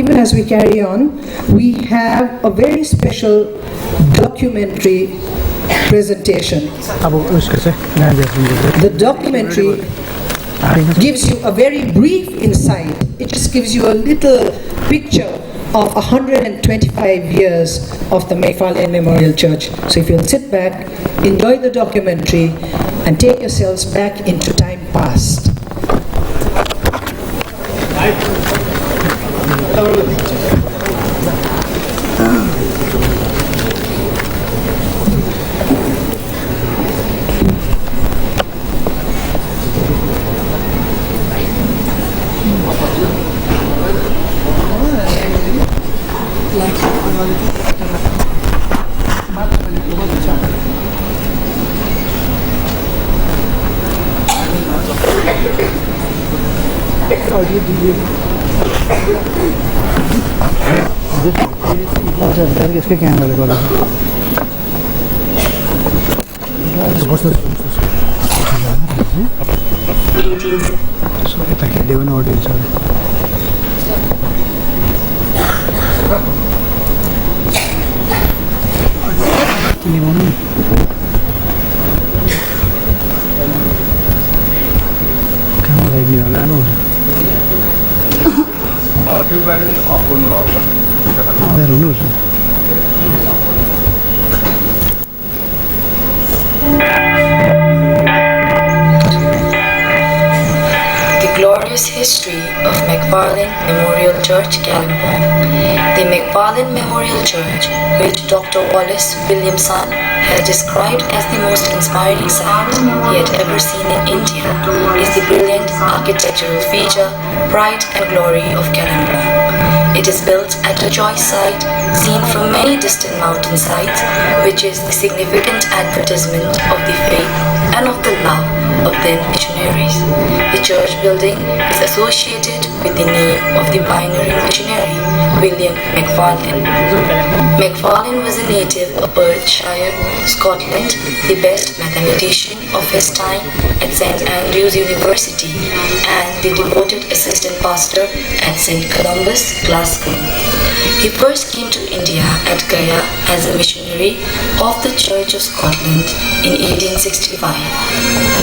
Even as we carry on, we have a very special documentary presentation. The documentary gives you a very brief insight. It just gives you a little picture of 125 years of the MACFARLANE Memorial Church. So if you'll sit back, enjoy the documentary, and take yourselves back into time past. इसके camera लगा Glorious history of MACFARLANE Memorial Church, Kalimpong. The MACFARLANE Memorial Church, which Dr. Wallace Williamson has described as the most inspiring sight he had ever seen in India, is the brilliant architectural feature, pride and glory of Kalimpong. It is built at a choice site, seen from many distant mountain sites, which is the significant advertisement of the faith and of the love of then missionaries. The church building is associated with the name of the pioneering missionary, William MacFarlane. MacFarlane was a native of Perthshire, Scotland, the best mathematician of his time at St. Andrew's University and the devoted assistant pastor at St. Columba's, Glasgow. He first came to India at Gaya as a missionary of the Church of Scotland in 1865.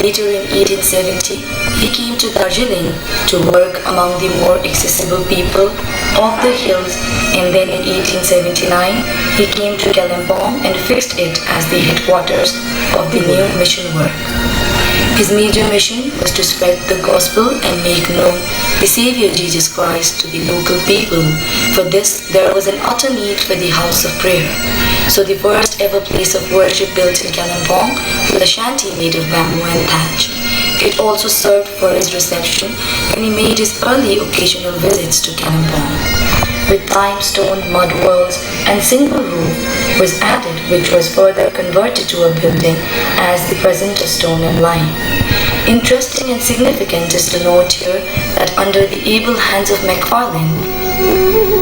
Later in 1870, he came to Darjeeling to work among the more accessible people of the hills, and then in 1879, he came to Kalimpong and fixed it as the headquarters of the new mission work. His major mission was to spread the gospel and make known the Savior Jesus Christ to the local people. For this, there was an utter need for the house of prayer. So the first ever place of worship built in Kalimpong was a shanty made of bamboo and thatch. It also served for his reception when he made his early occasional visits to Kalimpong. With limestone, mud walls and single roof was added, which was further converted to a building as the present of stone and lime. Interesting and significant is to note here that under the able hands of MacFarlane,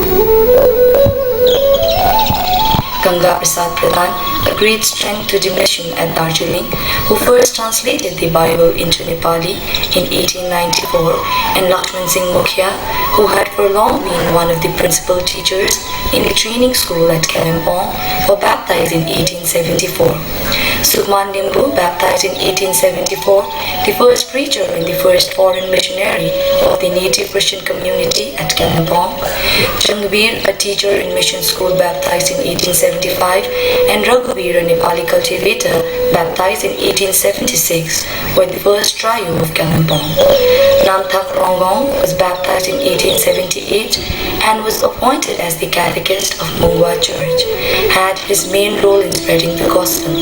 Ganga Prasad Pradhan, a great strength to the mission at Darjeeling, who first translated the Bible into Nepali in 1894, and Lakshman Singh Mukhia, who had for long been one of the principal teachers in the training school at Kalimpong, were baptized in 1874. Sukhman Nimbu, baptized in 1874, the first preacher and the first foreign missionary of the native Christian community at Kalimpong. Changbir, a teacher in mission school, baptized in 1875, and Raghuveer, a Nepali cultivator, baptized in 1876, were the first trio of Kalimpong. Namthak Rongong was baptized in 1878 and was appointed as the catechist of Mungwa Church, had his main role in spreading the gospel.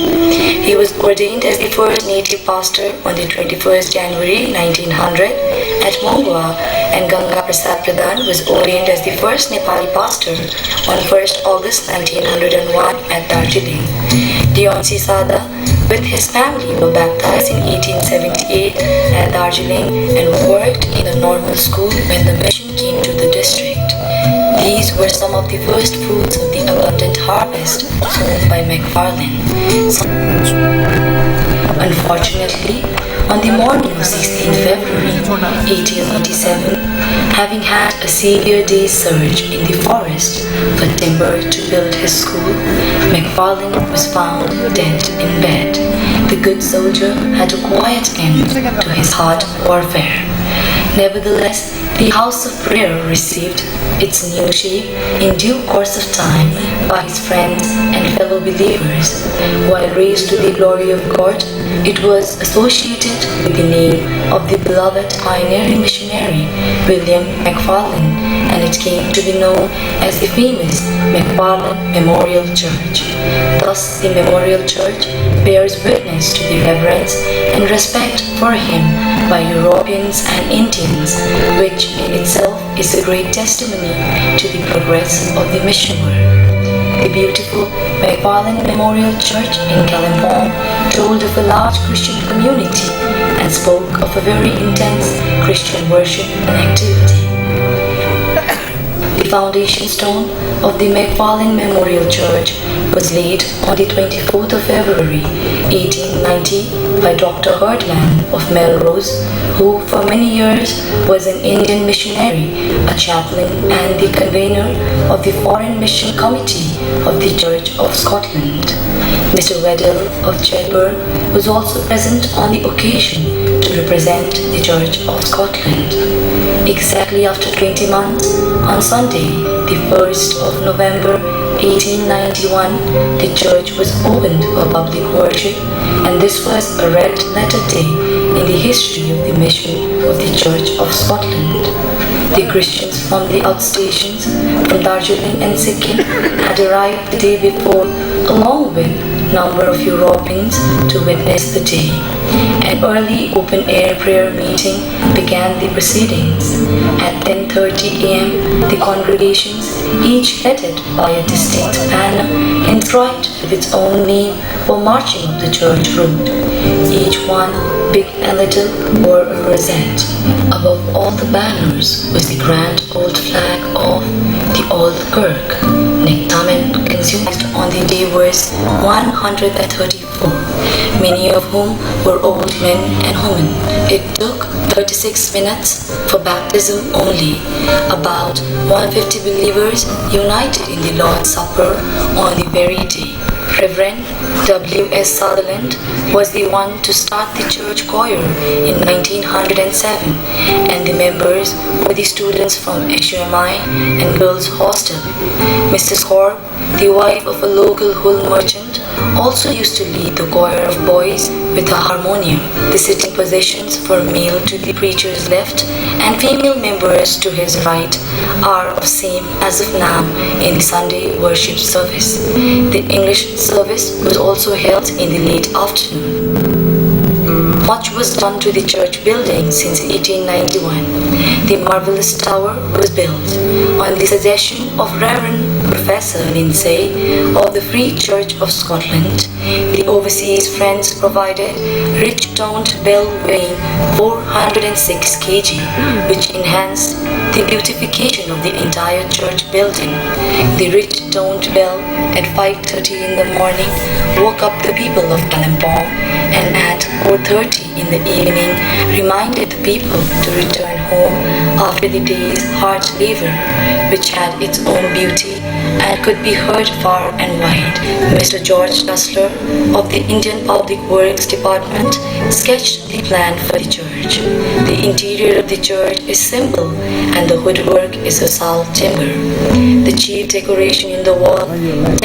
He was ordained as the first native pastor on the 21st January 1900 at Mungwa, and Ganga Prasad Pradhan was ordained as the first Nepali pastor on 1st August 1901 at Darjeeling. Deonsi Sada with his family were baptized in 1878 at Darjeeling and worked in a normal school when the mission came to the district. These were some of the first fruits of the abundant harvest sown by MacFarlane. Unfortunately, on the morning of 16 February 1887, Having had a severe day's search in the forest for timber to build his school, MacFarlane was found dead in bed. The good soldier had a quiet end to his hard warfare. Nevertheless, the house of prayer received its new shape in due course of time by his friends and fellow believers. While raised to the glory of God, it was associated with the name of the beloved pioneering missionary William MacFarlane, and it came to be known as the famous MacFarlane Memorial Church. Thus, the Memorial Church bears witness to the reverence and respect for him by Europeans and Indians, which in itself is a great testimony to the progress of the mission work. The beautiful MacFarlane Memorial Church in Kalimpong told of a large Christian community and spoke of a very intense Christian worship and activity. The foundation stone of the MacFarlane Memorial Church was laid on the 24th of February 1890 by Dr. Herdman of Melrose, who for many years was an Indian missionary, a chaplain and the convener of the Foreign Mission Committee of the Church of Scotland. Mr. Weddell of Jedburgh was also present on the occasion to represent the Church of Scotland. Exactly after 20 months, on Sunday, the 1st of November 1891, the church was opened for public worship, and this was a red letter day in the history of the mission of the Church of Scotland. The Christians from the outstations from Darjeeling and Sikkim had arrived the day before, along with a number of Europeans to witness the day. An early open-air prayer meeting began the proceedings. At 10:30 a.m., the congregations, each headed by a distinct banner inscribed with its own name, were marching up the church road. Each one, big and little, wore a rosette. Above all the banners was the grand old flag of the Old Kirk. Nectarmen consumed on the day was 134, many of whom were old men and women. It took 36 minutes for baptism only. About 150 believers united in the Lord's Supper on the very day. Reverend W.S. Sutherland was the one to start the church choir in 1907, and the members were the students from HUMI and Girls' Hostel. Mrs. Corp, the wife of a local wool merchant, also used to lead the choir of boys with a harmonium. The sitting positions for male to the preacher's left and female members to his right are of same as of now in the Sunday worship service. The English service was also held in the late afternoon. Much was done to the church building since 1891. The marvelous tower was built on the suggestion of Reverend Professor Lindsay of the Free Church of Scotland. The overseas friends provided rich-toned bell weighing 406 kg, which enhanced the beautification of the entire church building. The rich-toned bell at 5:30 in the morning woke up the people of Kalimpong, and at 4:30 in the evening reminded the people to return home after the day's hard labor, which had its own beauty and could be heard far and wide. Mr. George Tussler of the Indian Public Works Department sketched the plan for the church. The interior of the church is simple and the woodwork is a salved timber. The chief decoration in the wall,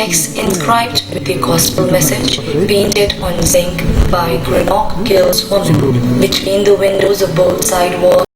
text inscribed with the gospel message painted on zinc by Greenock Gill's woman. Between the windows of both side walls